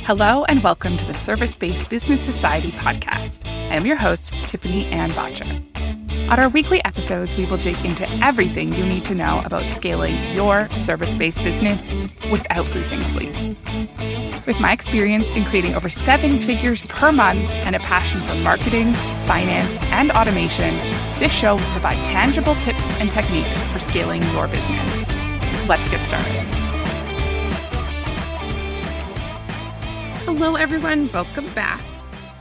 Hello and welcome to the Service-Based Business Society podcast. I am your host, Tiffany-Ann. On our weekly episodes, we will dig into everything you need to know about scaling your service-based business without losing sleep. With my experience in creating over 7 figures per month and a passion for marketing, finance, and automation, this show will provide tangible tips and techniques for scaling your business. Let's get started. Hello, everyone. Welcome back.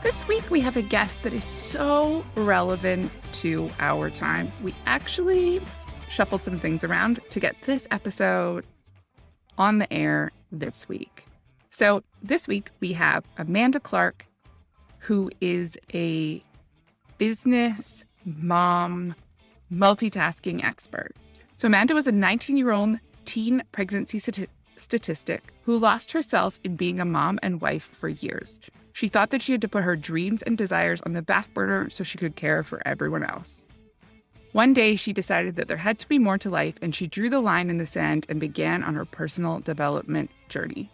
This week, we have a guest that is so relevant to our time. We actually shuffled some things around to get this episode on the air this week. So this week, we have Amanda Clark, who is a business mom, multitasking expert. So Amanda was a 19-year-old teen pregnancy statistic who lost herself in being a mom and wife for years. She thought that she had to put her dreams and desires on the back burner so she could care for everyone else. One day, she decided that there had to be more to life, and she drew the line in the sand and began on her personal development journey.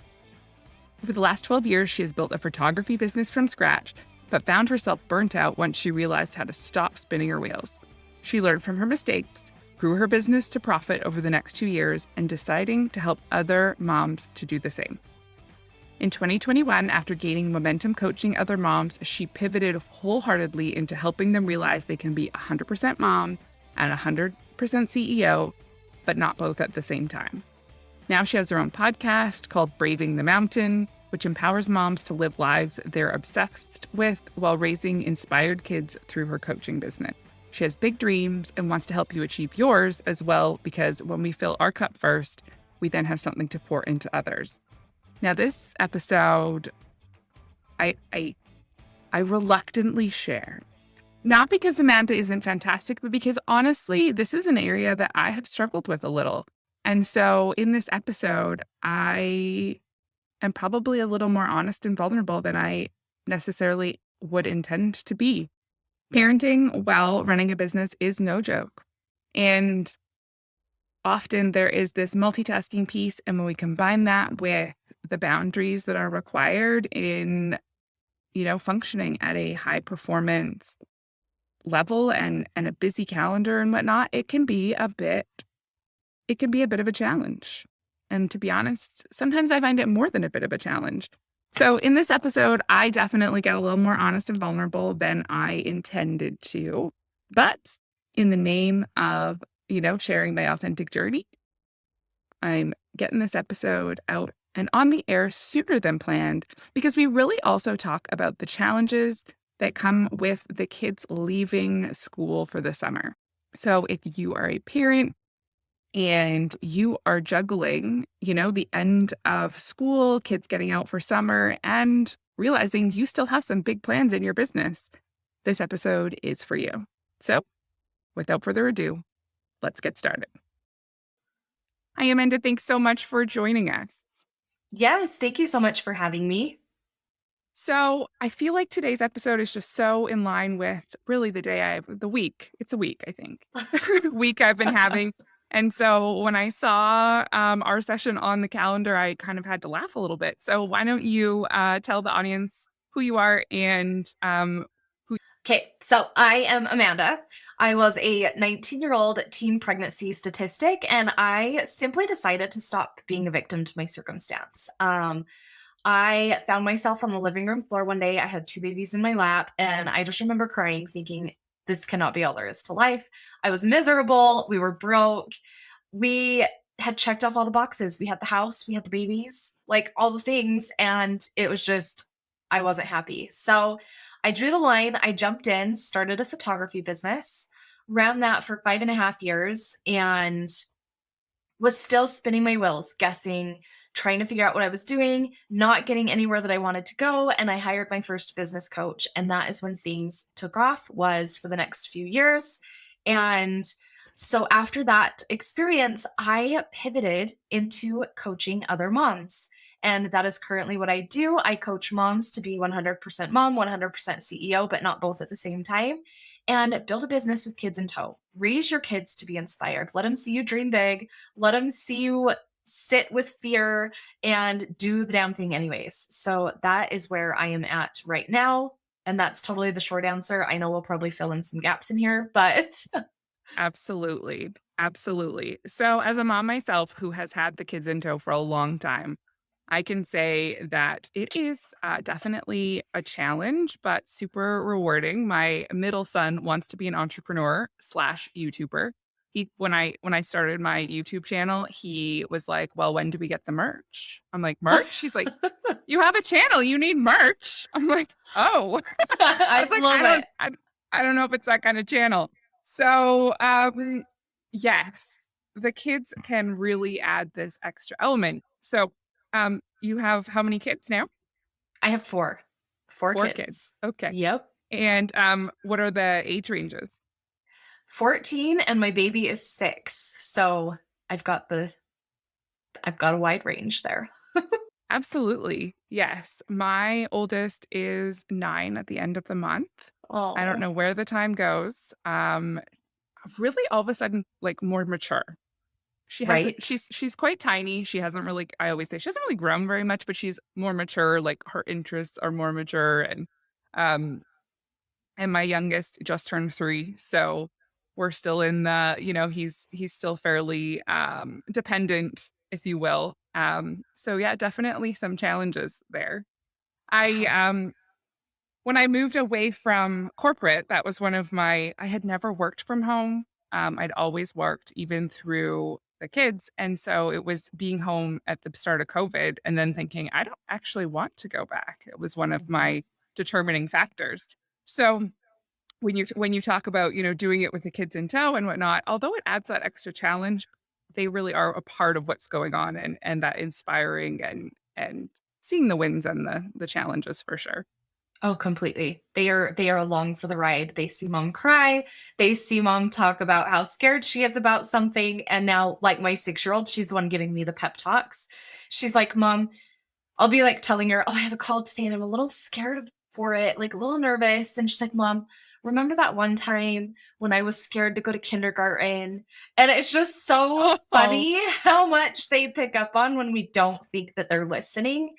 For the last 12 years, she has built a photography business from scratch, but found herself burnt out once she realized how to stop spinning her wheels. She learned from her mistakes, grew her business to profit over the next 2 years, and deciding to help other moms to do the same. In 2021, after gaining momentum coaching other moms, she pivoted wholeheartedly into helping them realize they can be 100% mom and 100% CEO, but not both at the same time. Now she has her own podcast called Braving the Mountain, which empowers moms to live lives they're obsessed with while raising inspired kids through her coaching business. She has big dreams and wants to help you achieve yours as well, because when we fill our cup first, we then have something to pour into others. Now, this episode, I reluctantly share. Not because Amanda isn't fantastic, but because honestly, this is an area that I have struggled with a little. And so in this episode, I am probably a little more honest and vulnerable than I necessarily would intend to be. Parenting while running a business is no joke. And often there is this multitasking piece. And when we combine that with the boundaries that are required in, functioning at a high performance level and a busy calendar and whatnot, it can be a bit of a challenge. And to be honest, sometimes I find it more than a bit of a challenge. So in this episode, I definitely get a little more honest and vulnerable than I intended to. But in the name of, sharing my authentic journey, I'm getting this episode out and on the air sooner than planned, because we really also talk about the challenges that come with the kids leaving school for the summer. So if you are a parent and you are juggling, the end of school, kids getting out for summer, and realizing you still have some big plans in your business, this episode is for you. So without further ado, let's get started. Hi, Amanda. Thanks so much for joining us. Yes, thank you so much for having me. So I feel like today's episode is just so in line with really the week. It's a week, I think, week I've been having. And so when I saw our session on the calendar, I kind of had to laugh a little bit. So why don't you tell the audience who you are and Okay, so I am Amanda. I was a 19-year-old teen pregnancy statistic, and I simply decided to stop being a victim to my circumstance. I found myself on the living room floor one day. I had 2 babies in my lap, and I just remember crying, thinking, this cannot be all there is to life. I was miserable. We were broke. We had checked off all the boxes. We had the house, we had the babies, like all the things. And it was just, I wasn't happy. So I drew the line. I jumped in, started a photography business, ran that for 5.5 years, and was still spinning my wheels, guessing, trying to figure out what I was doing, not getting anywhere that I wanted to go. And I hired my first business coach. And that is when things took off, was for the next few years. And so after that experience, I pivoted into coaching other moms. And that is currently what I do. I coach moms to be 100% mom, 100% CEO, but not both at the same time. And build a business with kids in tow. Raise your kids to be inspired. Let them see you dream big. Let them see you sit with fear and do the damn thing anyways. So that is where I am at right now. And that's totally the short answer. I know we'll probably fill in some gaps in here, but Absolutely. Absolutely. So, as a mom myself who has had the kids in tow for a long time, I can say that it is definitely a challenge, but super rewarding. My middle son wants to be an entrepreneur slash YouTuber. When I started my YouTube channel, he was like, "Well, when do we get the merch?" I'm like, "Merch?" He's like, "You have a channel, you need merch." I'm like, "Oh." I I was like, love it. I don't know if it's that kind of channel." So, yes, the kids can really add this extra element. So, you have how many kids now? I have four 4 kids. kids. Okay. Yep. And, what are the age ranges? 14 and my baby is 6. So I've got a wide range there. Absolutely. Yes. My oldest is 9 at the end of the month. I don't Oh, know where the time goes. Really all of a sudden, like, more mature. She hasn't right. she's quite tiny. She hasn't really I always say she hasn't really grown very much, but she's more mature, like, her interests are more mature, um, and my youngest just turned 3, so we're still in the he's still fairly, dependent, if you will. So yeah, definitely some challenges there. I, Yeah. when I moved away from corporate, that was one of I had never worked from home. I'd always worked even through the kids. And so it was being home at the start of COVID and then thinking, I don't actually want to go back. It was one of Mhm. my determining factors. So when you talk about, doing it with the kids in tow and whatnot, although it adds that extra challenge, they really are a part of what's going on and that inspiring and seeing the wins and the challenges for sure. Oh, completely. They are along for the ride. They see mom cry. They see mom talk about how scared she is about something. And now, like my 6-year-old, she's the one giving me the pep talks. She's like, Mom, I'll be like telling her, "Oh, I have a call today and I'm a little scared for it, like a little nervous." And she's like, "Mom, remember that one time when I was scared to go to kindergarten?" And it's just so Oh, funny how much they pick up on when we don't think that they're listening,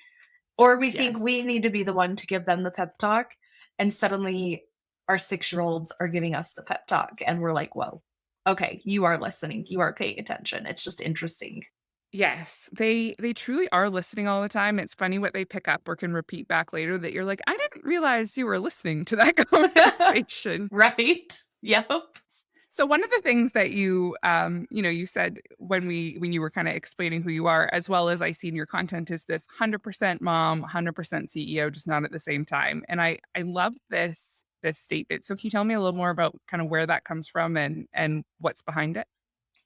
or we think yes. we need to be the one to give them the pep talk. And suddenly our 6-year-olds are giving us the pep talk. And we're like, whoa, okay, you are listening. You are paying attention. It's just interesting. Yes, they truly are listening all the time. It's funny what they pick up or can repeat back later that you're like, "I didn't realize you were listening to that conversation." Right? Yep. So one of the things that you said when you were kinda explaining who you are, as well as I see in your content, is this 100% mom, 100% CEO, just not at the same time. And I love this statement. So can you tell me a little more about kinda where that comes from and what's behind it?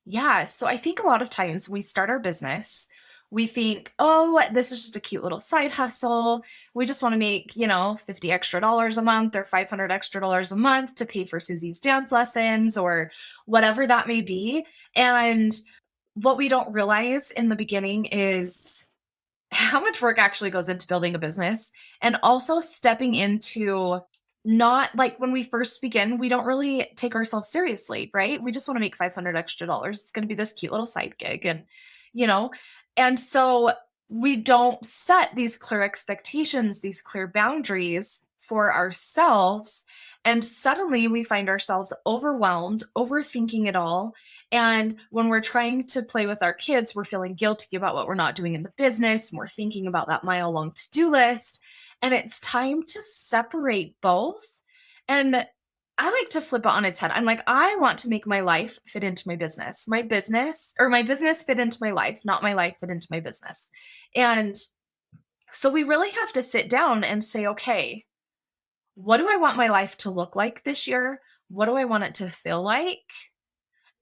Yeah. So I think a lot of times we start our business, we think, oh, this is just a cute little side hustle. We just want to make, 50 extra dollars a month or 500 extra dollars a month to pay for Susie's dance lessons or whatever that may be. And what we don't realize in the beginning is how much work actually goes into building a business and also stepping into not like when we first begin, we don't really take ourselves seriously, right? We just want to make 500 extra dollars. It's going to be this cute little side gig you know, and so we don't set these clear expectations, these clear boundaries for ourselves. And suddenly we find ourselves overwhelmed, overthinking it all, and when we're trying to play with our kids, we're feeling guilty about what we're not doing in the business. And we're thinking about that mile long to do list. And it's time to separate both. And I like to flip it on its head. I'm like, I want to make my life fit into my business. My business fit into my life, not my life fit into my business. And so we really have to sit down and say, okay, what do I want my life to look like this year? What do I want it to feel like?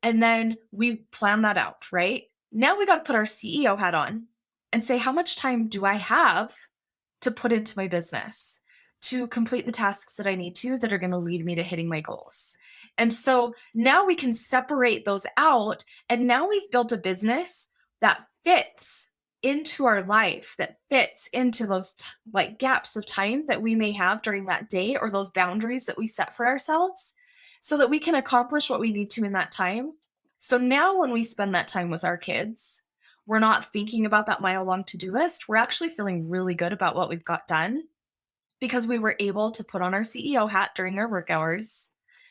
And then we plan that out, right? Now we got to put our CEO hat on and say, how much time do I have to put into my business to complete the tasks that I need to that are going to lead me to hitting my goals? And so now we can separate those out. And now we've built a business that fits into our life, that fits into those like gaps of time that we may have during that day or those boundaries that we set for ourselves so that we can accomplish what we need to in that time. So now when we spend that time with our kids, We're not thinking about that mile long to-do list. We're actually feeling really good about what we've got done because we were able to put on our CEO hat during our work hours.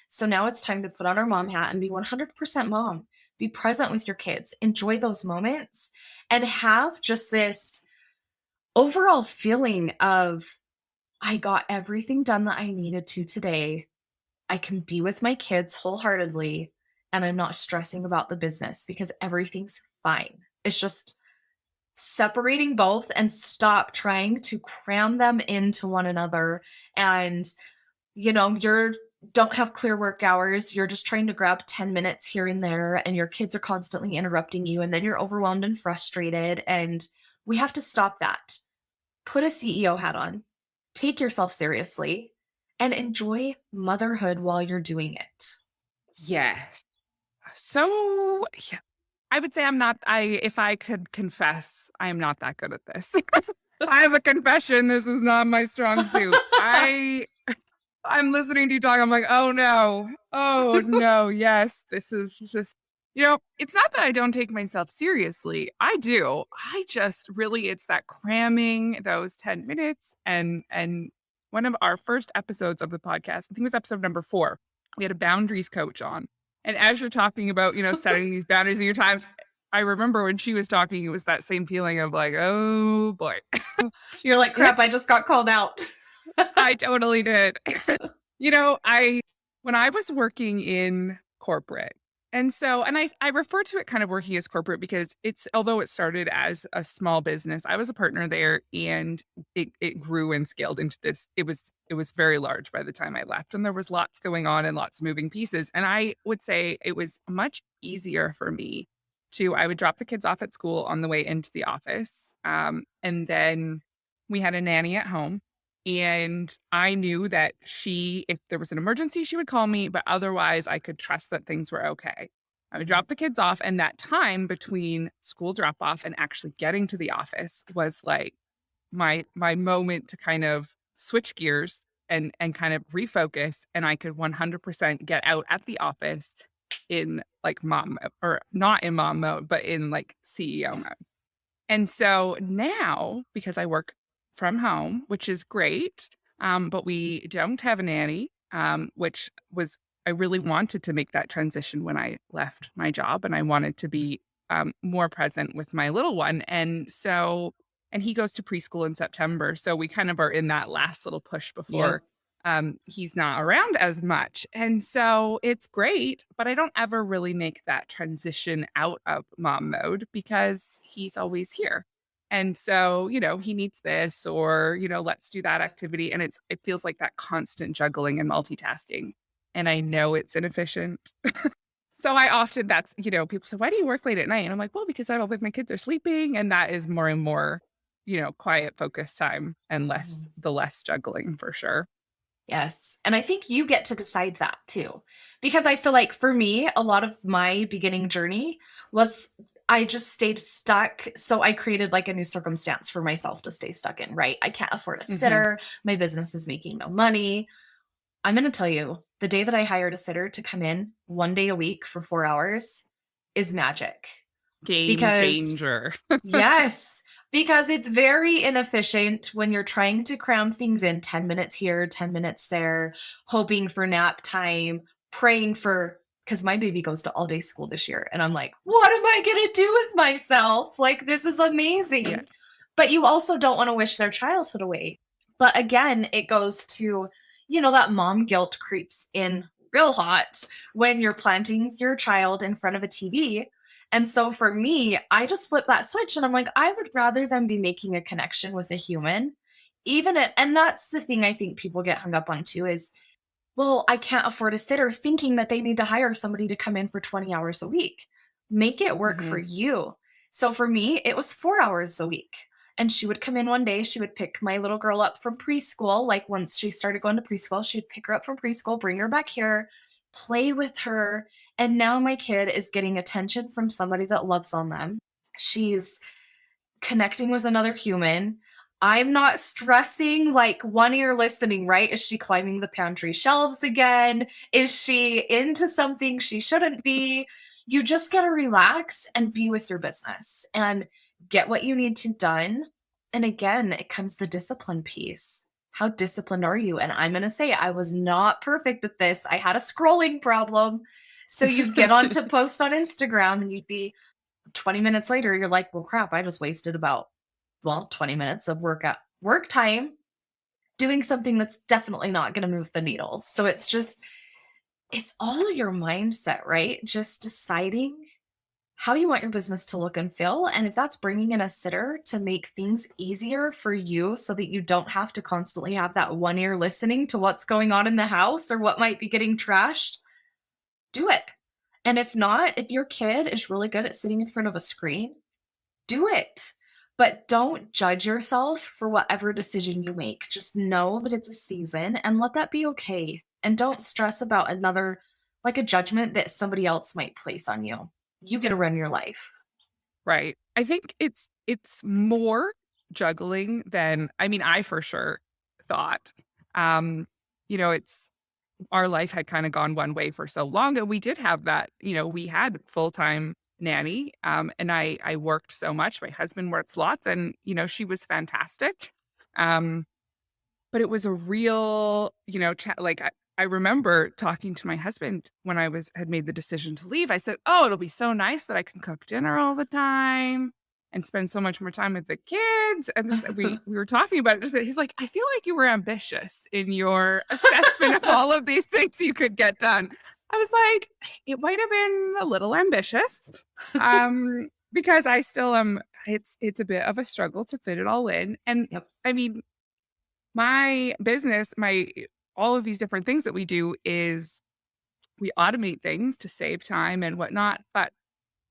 So now it's time to put on our mom hat and be 100% mom. Be present with your kids, enjoy those moments, and have just this overall feeling of, I got everything done that I needed to today. I can be with my kids wholeheartedly, and I'm not stressing about the business because everything's fine. It's just separating both and stop trying to cram them into one another. And, you're don't have clear work hours. You're just trying to grab 10 minutes here and there, and your kids are constantly interrupting you. And then you're overwhelmed and frustrated. And we have to stop that. Put a CEO hat on, take yourself seriously, and enjoy motherhood while you're doing it. Yes. So, yeah, I would say if I could confess, I am not that good at this. I have a confession. This is not my strong suit. I'm listening to you talk. I'm like, oh no. Yes, this is just, it's not that I don't take myself seriously. I do. I just really, it's that cramming those 10 minutes. And one of our first episodes of the podcast, I think it was episode number 4, we had a boundaries coach on. And as you're talking about, setting these boundaries in your times, I remember when she was talking, it was that same feeling of like, oh boy. You're like, crap, I just got called out. I totally did. When I was working in corporate, and I refer to it kind of working as corporate because although it started as a small business, I was a partner there, and it grew and scaled into this. It was very large by the time I left, and there was lots going on and lots of moving pieces. And I would say it was much easier for me I would drop the kids off at school on the way into the office. And then we had a nanny at home. And I knew that if there was an emergency, she would call me, but otherwise I could trust that things were okay. I would drop the kids off, and that time between school drop off and actually getting to the office was like my moment to kind of switch gears and kind of refocus. And I could 100% get out at the office in like mom, or not in mom mode, but in like CEO mode. And so now, because I work from home, which is great, but we don't have a nanny, which I really wanted to make that transition when I left my job, and I wanted to be more present with my little one. And he goes to preschool in September. So we kind of are in that last little push before he's not around as much. And so it's great, but I don't ever really make that transition out of mom mode because he's always here. And so, he needs this, or, let's do that activity. And it feels like that constant juggling and multitasking. And I know it's inefficient. So I often, people say, why do you work late at night? And I'm like, well, because I don't think my kids are sleeping. And that is more and more, quiet focus time and the less juggling for sure. Yes. And I think you get to decide that too. Because I feel like for me, a lot of my beginning journey was I just stayed stuck. So I created like a new circumstance for myself to stay stuck in, right? I can't afford a sitter. My business is making no money. I'm going to tell you, the day that I hired a sitter to come in 1 day a week for 4 hours is magic. Game changer. Yes. Because it's very inefficient when you're trying to cram things in 10 minutes here, 10 minutes there, hoping for nap time, praying because my baby goes to all day school this year. And I'm like, what am I going to do with myself? Like, this is amazing. Yeah. But you also don't want to wish their childhood away. But again, it goes to, that mom guilt creeps in real hot when you're planting your child in front of a TV. And so for me, I just flip that switch and I'm like, I would rather them be making a connection with a human, and that's the thing I think people get hung up on too is, well, I can't afford a sitter, thinking that they need to hire somebody to come in for 20 hours a week. Make it work for you. So for me, it was 4 hours a week. And she would come in one day, she would pick my little girl up from preschool. Like once she started going to preschool, she'd pick her up from preschool, bring her back here, play with her. And now my kid is getting attention from somebody that loves on them. She's connecting with another human. I'm not stressing, like one ear listening, right? Is she climbing the pantry shelves again? Is she into something she shouldn't be? you just got to relax and be with your business and get what you need to done. And again, it comes the discipline piece. How disciplined are you? And I'm going to say I was not perfect at this. I had a scrolling problem. So you'd get on to post on Instagram and you'd be 20 minutes later, you're like, well, crap, I just wasted about, 20 minutes of work time doing something that's definitely not going to move the needle. So it's all your mindset, right? Just deciding how you want your business to look and feel. And if that's bringing in a sitter to make things easier for you so that you don't have to constantly have that one ear listening to what's going on in the house or what might be getting trashed, do it. And if not, if your kid is really good at sitting in front of a screen, do it. But don't judge yourself for whatever decision you make. Just know that it's a season and let that be okay. And don't stress about like a judgment that somebody else might place on you. You get to run your life. Right. I think it's more juggling than, I mean, I for sure thought, it's our life had kind of gone one way for so long. And we did have that, we had full-time nanny. And I worked so much. My husband works lots and, she was fantastic. But it was a real, I remember talking to my husband when had made the decision to leave. I said, oh, it'll be so nice that I can cook dinner all the time and spend so much more time with the kids. And we were talking about it. He's like, I feel like you were ambitious in your assessment of all of these things you could get done. I was like, it might have been a little ambitious because I still am. It's a bit of a struggle to fit it all in. And Yep. I mean, my business, all of these different things that we do is we automate things to save time and whatnot. But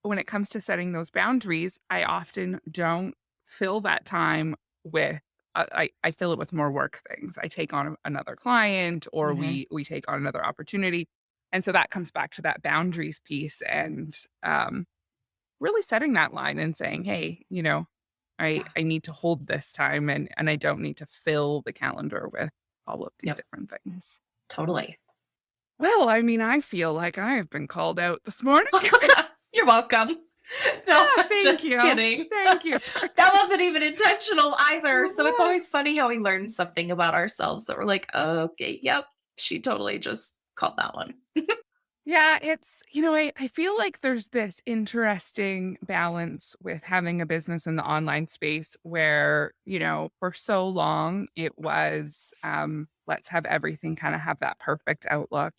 when it comes to setting those boundaries, I often don't fill that time with, I fill it with more work things. I take on another client or we take on another opportunity. And so that comes back to that boundaries piece and really setting that line and saying, hey, I need to hold this time and I don't need to fill the calendar with all of these different things. Totally. Well, I mean, I feel like I have been called out this morning. You're welcome. No, thank you. Kidding. Thank you. That wasn't even intentional either. So it's always funny how we learn something about ourselves that we're like, oh, okay, yep, she totally just called that one. Yeah, it's, I feel like there's this interesting balance with having a business in the online space where, for so long it was, let's have everything kind of have that perfect outlook.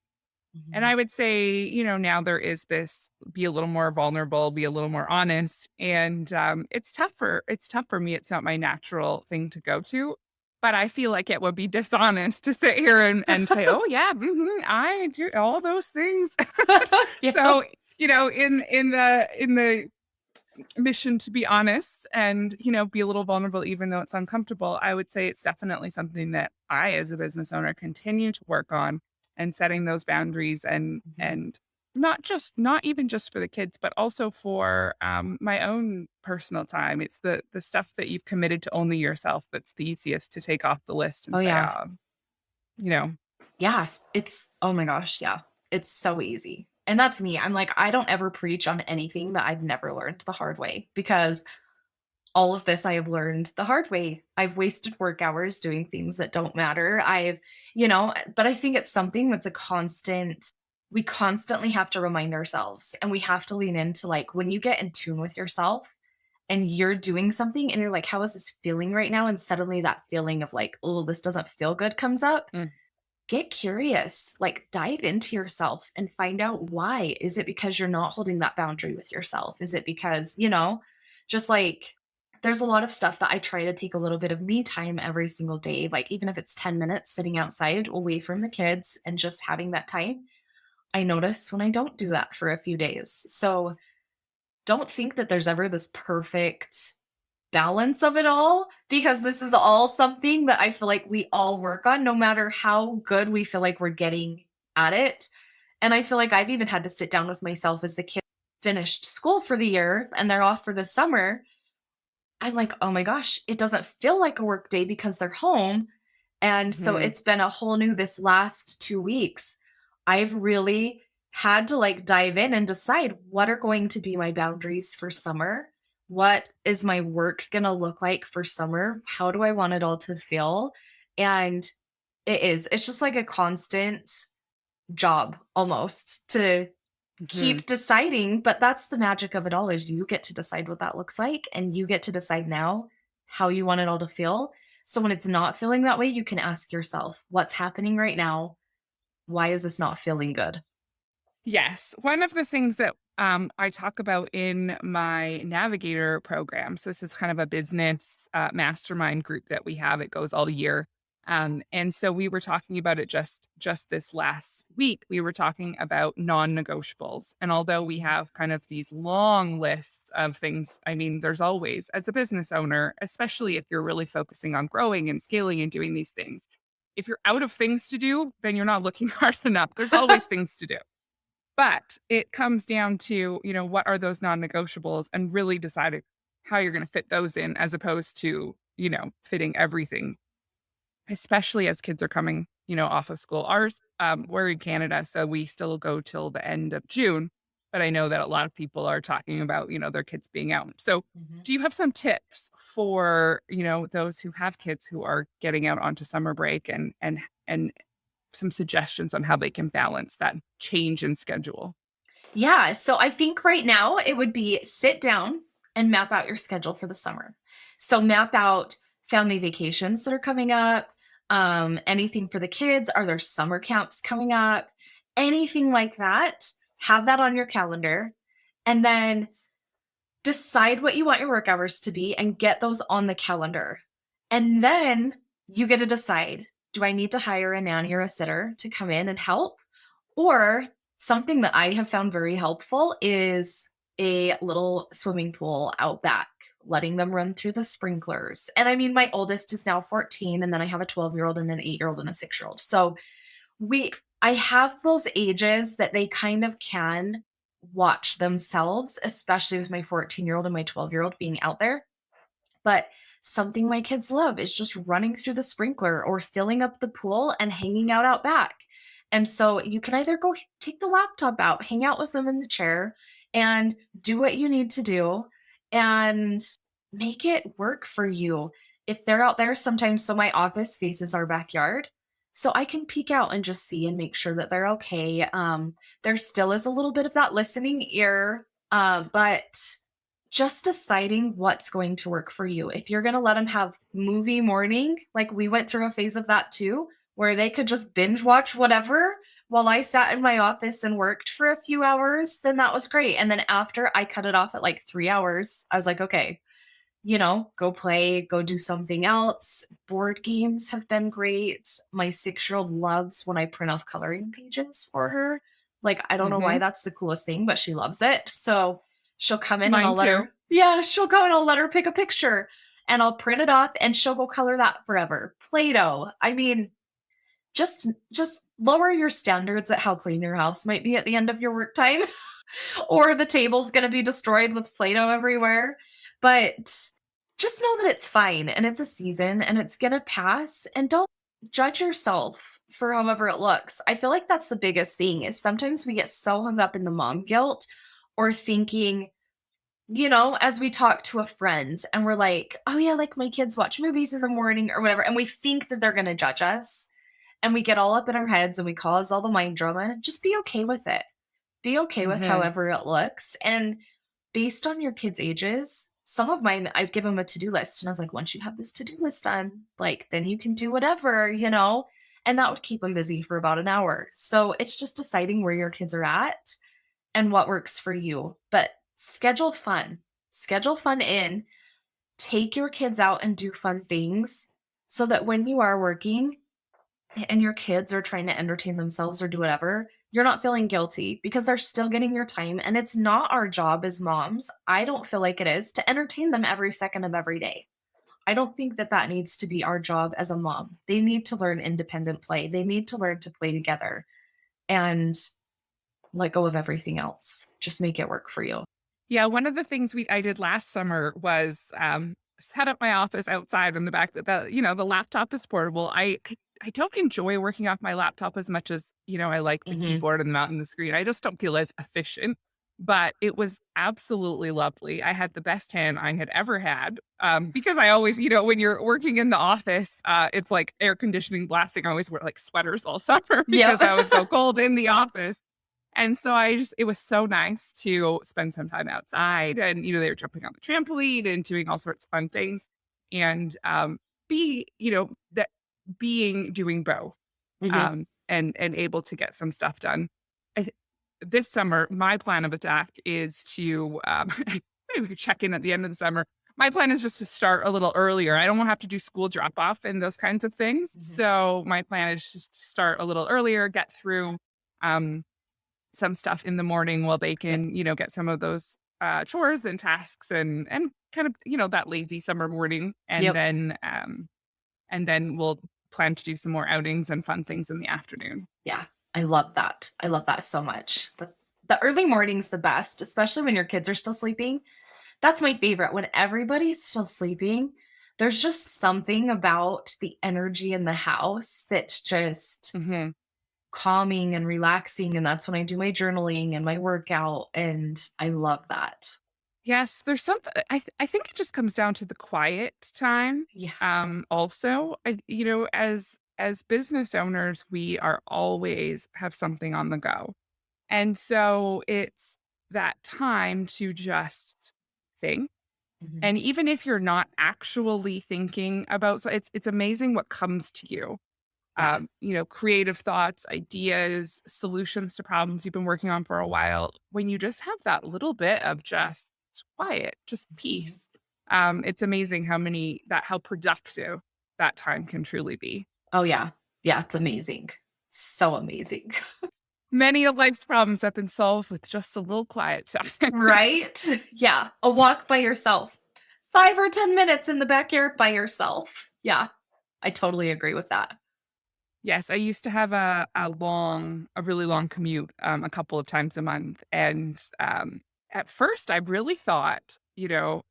And I would say, now there is this, be a little more vulnerable, be a little more honest. And it's tough for me. It's not my natural thing to go to. But I feel like it would be dishonest to sit here and say, oh, yeah, I do all those things. Yeah. So, in the mission to be honest and, be a little vulnerable, even though it's uncomfortable, I would say it's definitely something that I, as a business owner, continue to work on and setting those boundaries and not even just for the kids, but also for my own personal time. It's the stuff that you've committed to only yourself that's the easiest to take off the list and say, Yeah, oh my gosh, yeah, it's so easy. And that's me. I'm like, I don't ever preach on anything that I've never learned the hard way because all of this I have learned the hard way. I've wasted work hours doing things that don't matter. But I think it's something that's we constantly have to remind ourselves and we have to lean into like when you get in tune with yourself and you're doing something and you're like, how is this feeling right now? And suddenly that feeling of like, oh, this doesn't feel good comes up. Get curious, like dive into yourself and find out why. Is it because you're not holding that boundary with yourself? Is it because, just like there's a lot of stuff that I try to take a little bit of me time every single day, like even if it's 10 minutes sitting outside away from the kids and just having that time. I notice when I don't do that for a few days. So don't think that there's ever this perfect balance of it all, because this is all something that I feel like we all work on, no matter how good we feel like we're getting at it. And I feel like I've even had to sit down with myself as the kids finished school for the year and they're off for the summer. I'm like, oh my gosh, it doesn't feel like a work day because they're home. And so it's been a whole new, this last 2 weeks, I've really had to like dive in and decide what are going to be my boundaries for summer. What is my work going to look like for summer? How do I want it all to feel? And it's just like a constant job almost to Mhm. keep deciding, but that's the magic of it all is you get to decide what that looks like and you get to decide now how you want it all to feel. So when it's not feeling that way, you can ask yourself, what's happening right now? Why is this not feeling good? Yes. One of the things that I talk about in my navigator program, so this is kind of a business mastermind group that we have. It goes all year. And so we were talking about it just this last week. We were talking about non-negotiables. And although we have kind of these long lists of things, I mean, there's always, as a business owner, especially if you're really focusing on growing and scaling and doing these things, if you're out of things to do, then you're not looking hard enough. There's always things to do. But it comes down to, what are those non-negotiables and really deciding how you're gonna fit those in as opposed to, fitting everything, especially as kids are coming, off of school. We're in Canada, so we still go till the end of June, but I know that a lot of people are talking about, their kids being out. So, Mhm. do you have some tips for, those who have kids who are getting out onto summer break and some suggestions on how they can balance that change in schedule? Yeah. So I think right now it would be sit down and map out your schedule for the summer. So map out family vacations that are coming up, anything for the kids. Are there summer camps coming up? Anything like that. Have that on your calendar. And then decide what you want your work hours to be and get those on the calendar. And then you get to decide, do I need to hire a nanny or a sitter to come in and help? Or something that I have found very helpful is a little swimming pool out back, letting them run through the sprinklers. And I mean, my oldest is now 14, and then I have a 12-year-old and an 8-year-old and a 6-year-old. So we I have those ages that they kind of can watch themselves, especially with my 14-year-old and my 12-year-old being out there. But something my kids love is just running through the sprinkler or filling up the pool and hanging out back. And so you can either go take the laptop out, hang out with them in the chair, and do what you need to do and make it work for you. If they're out there sometimes, so my office faces our backyard. So I can peek out and just see and make sure that they're okay. There still is a little bit of that listening ear, but just deciding what's going to work for you. If you're going to let them have movie morning, like we went through a phase of that too, where they could just binge watch whatever while I sat in my office and worked for a few hours, then that was great. And then after I cut it off at like 3 hours, I was like, okay, go play, go do something else. Board games have been great. My 6-year-old loves when I print off coloring pages for her. Like, I don't know why Mhm. that's the coolest thing, but she loves it. So she'll come in and Mine too. she'll go and I'll let her pick a picture and I'll print it off and she'll go color that forever. Play-Doh. I mean, just lower your standards at how clean your house might be at the end of your work time. Or the table's going to be destroyed with Play-Doh everywhere. But just know that it's fine and it's a season and it's going to pass. And don't judge yourself for however it looks. I feel like that's the biggest thing is sometimes we get so hung up in the mom guilt or thinking, as we talk to a friend and we're like, oh yeah, like my kids watch movies in the morning or whatever. And we think that they're going to judge us and we get all up in our heads and we cause all the mind drama. Just be okay with it. Be okay with Mhm. however it looks. And based on your kids' ages, some of mine, I'd give them a to-do list. And I was like, once you have this to-do list done, like, then you can do whatever. And that would keep them busy for about an hour. So it's just deciding where your kids are at and what works for you. But schedule fun. Schedule fun in. Take your kids out and do fun things so that when you are working, and your kids are trying to entertain themselves or do whatever, you're not feeling guilty because they're still getting your time. And it's not our job as moms. I don't feel like it is to entertain them every second of every day. I don't think that that needs to be our job as a mom. They need to learn independent play, they need to learn to play together and let go of everything else. Just make it work for you. Yeah, one of the things I did last summer was, set up my office outside in the back. The laptop is portable. I don't enjoy working off my laptop as much as, I like the Hmm. keyboard and the mouse and the screen. I just don't feel as efficient, but it was absolutely lovely. I had the best tan I had ever had, because I always, when you're working in the office, it's like air conditioning blasting. I always wear like sweaters all summer because Yep. I was so cold in the office. And so it was so nice to spend some time outside and, they were jumping on the trampoline and doing all sorts of fun things and, be, that doing both, Hmm. and able to get some stuff done. I th This summer, my plan of attack is to, maybe we could check in at the end of the summer. My plan is just to start a little earlier. I don't wanna have to do school drop off and those kinds of things. Hmm. So my plan is just to start a little earlier, get through, um, some stuff in the morning while they Yep. can, get some of those, chores and tasks and kind of, that lazy summer morning. Yep. And then we'll plan to do some more outings and fun things in the afternoon. Yeah. I love that. I love that so much. The early morning's the best, especially when your kids are still sleeping. That's my favorite. When everybody's still sleeping, there's just something about the energy in the house that's just Mhm. calming and relaxing. And that's when I do my journaling and my workout. And I love that. Yes, there's something I think it just comes down to the quiet time. Yeah. Also, as business owners, we are always have something on the go. And so it's that time to just think. Mhm. And even if you're not actually thinking about, so it's amazing what comes to you. Yeah. Creative thoughts, ideas, solutions to problems you've been working on for a while. When you just have that little bit of just quiet, just Mhm. peace, it's amazing how productive that time can truly be. Oh, yeah. Yeah. It's amazing. So amazing. Many of life's problems have been solved with just a little quiet time. Right? Yeah. A walk by yourself, 5 or 10 minutes in the backyard by yourself. Yeah. I totally agree with that. Yes, I used to have a really long commute, a couple of times a month, and, at first, I really thought, "Oh,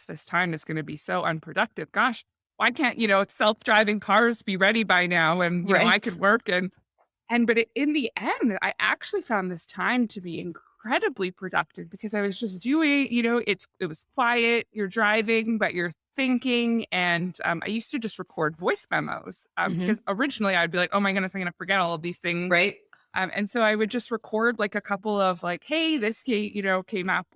this time is gonna be so unproductive. Gosh, why can't, self-driving cars be ready by now and, I Right. could work," but in the end, I actually found this time to be incredibly productive because I was just doing, it was quiet, you're driving, but you're thinking. And I used to just record voice memos, Mhm. because originally I'd be like, oh my goodness, I'm going to forget all of these things. Right? And so I would just record like a couple of like, hey, came up,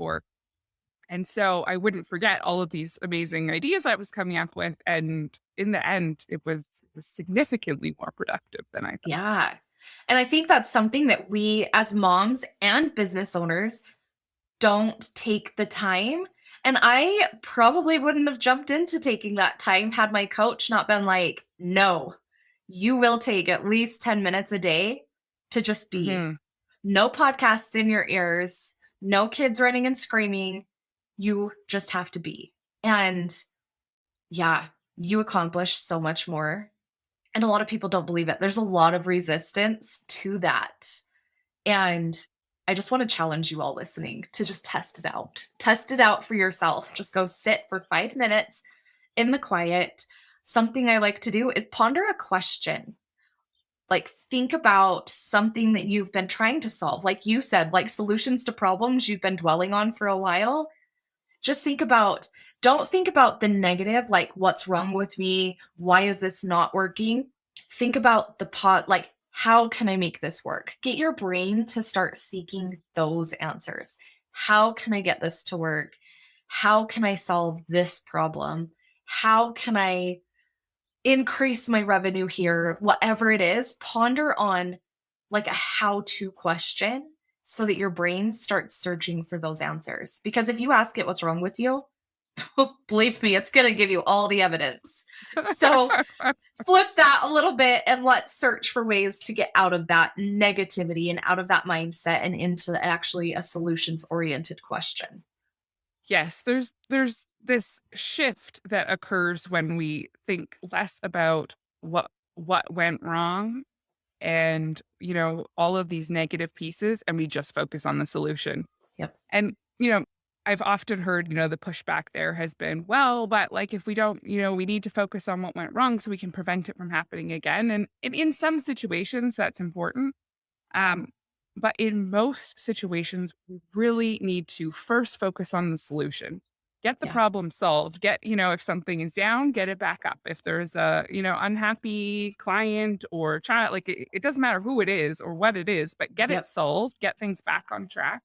and so I wouldn't forget all of these amazing ideas I was coming up with. And in the end, it was significantly more productive than I thought. Yeah. And I think that's something that we as moms and business owners don't take the time. And I probably wouldn't have jumped into taking that time had my coach not been like, no, you will take at least 10 minutes a day to just be. Mhm. No podcasts in your ears, no kids running and screaming. You just have to be. And yeah, you accomplish so much more. And a lot of people don't believe it. There's a lot of resistance to that. And I just want to challenge you all listening to just test it out. Test it out for yourself. Just go sit for 5 minutes in the quiet. Something I like to do is ponder a question. Like, think about something that you've been trying to solve. Like you said, like solutions to problems you've been dwelling on for a while. Just don't think about the negative, like what's wrong with me? Why is this not working? Think about like, how can I make this work? Get your brain to start seeking those answers. How can I get this to work? How can I solve this problem? How can I increase my revenue here? Whatever it is, ponder on like a how to question so that your brain starts searching for those answers. Because if you ask it what's wrong with you, believe me, it's going to give you all the evidence. So flip that a little bit and let's search for ways to get out of that negativity and out of that mindset and into actually a solutions oriented question. Yes, there's this shift that occurs when we think less about what went wrong and, all of these negative pieces, and we just focus on the solution. Yep. And, I've often heard, the pushback there has been, well, but like if we don't, we need to focus on what went wrong so we can prevent it from happening again. And in some situations, that's important. Um, but in most situations, we really need to first focus on the solution. Get the Yeah. problem solved. Get, if something is down, get it back up. If there's a, unhappy client or child, like it doesn't matter who it is or what it is, but get it Yep. solved, get things back on track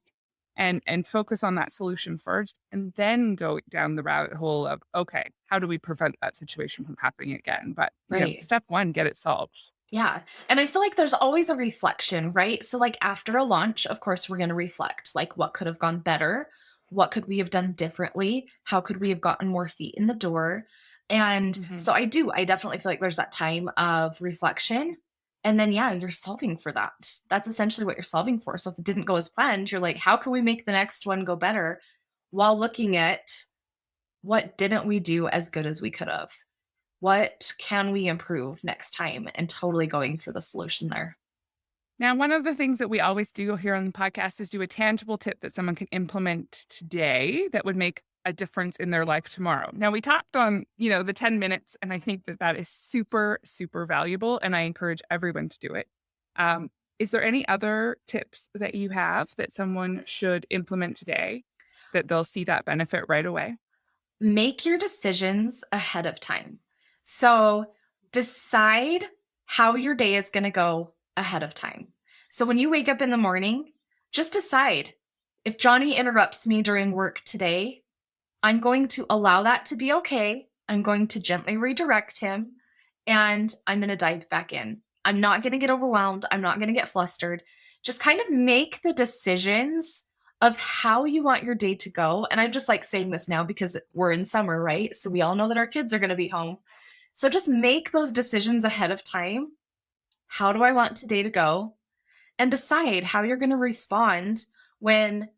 and focus on that solution first, and then go down the rabbit hole of, okay, how do we prevent that situation from happening again? But Right. step one, get it solved. Yeah. And I feel like there's always a reflection, right? So, like, after a launch, of course, we're going to reflect, like, what could have gone better? What could we have done differently? How could we have gotten more feet in the door? And Mhm. so I definitely feel like there's that time of reflection. And then, yeah, you're solving for that. That's essentially what you're solving for. So if it didn't go as planned, you're like, how can we make the next one go better, while looking at what didn't we do as good as we could have? What can we improve next time? And totally going for the solution there. Now, one of the things that we always do here on the podcast is do a tangible tip that someone can implement today that would make a difference in their life tomorrow. Now, we talked on, the 10 minutes, and I think that that is super, super valuable, and I encourage everyone to do it. Is there any other tips that you have that someone should implement today that they'll see that benefit right away? Make your decisions ahead of time. So decide how your day is going to go ahead of time. So when you wake up in the morning, just decide, if Johnny interrupts me during work today, I'm going to allow that to be okay. I'm going to gently redirect him, and I'm going to dive back in. I'm not going to get overwhelmed. I'm not going to get flustered. Just kind of make the decisions of how you want your day to go. And I'm just like saying this now because we're in summer, right? So we all know that our kids are going to be home. So just make those decisions ahead of time. How do I want today to go? And decide how you're going to respond when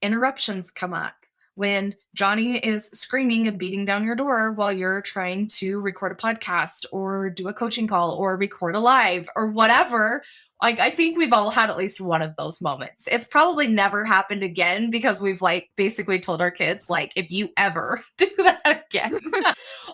interruptions come up, when Johnny is screaming and beating down your door while you're trying to record a podcast or do a coaching call or record a live or whatever. Like, I think we've all had at least one of those moments. It's probably never happened again because we've like basically told our kids, like, if you ever do that again,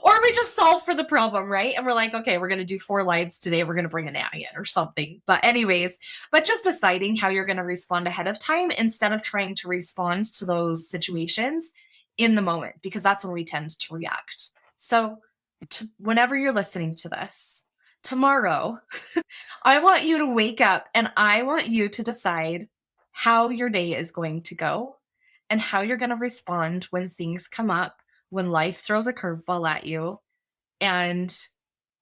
or we just solve for the problem, right? And we're like, okay, we're going to do 4 lives today. We're going to bring a nanny in or something. But anyways, but just deciding how you're going to respond ahead of time instead of trying to respond to those situations in the moment, because that's when we tend to react. So whenever you're listening to this tomorrow, I want you to wake up and I want you to decide how your day is going to go and how you're going to respond when things come up, when life throws a curveball at you, and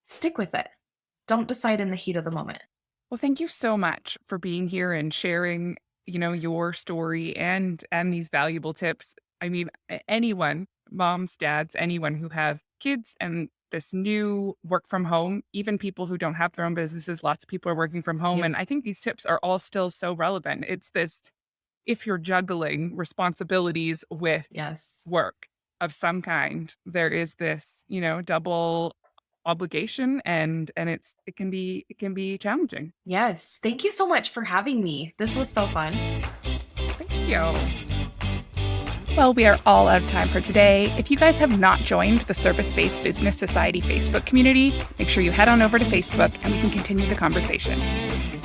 stick with it. Don't decide in the heat of the moment. Well, thank you so much for being here and sharing, your story and these valuable tips. I mean, anyone, moms, dads, anyone who have kids and this new work from home, even people who don't have their own businesses, lots of people are working from home. Yep. And I think these tips are all still so relevant. It's this, if you're juggling responsibilities with Yes. work of some kind, there is this, double obligation, and it can be challenging. Yes. Thank you so much for having me. This was so fun. Thank you. Well, we are all out of time for today. If you guys have not joined the Service-Based Business Society Facebook community, make sure you head on over to Facebook and we can continue the conversation.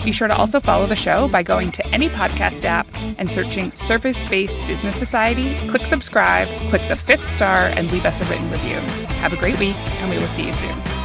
Be sure to also follow the show by going to any podcast app and searching Service-Based Business Society. Click subscribe, click the 5th star, and leave us a written review. Have a great week, and we will see you soon.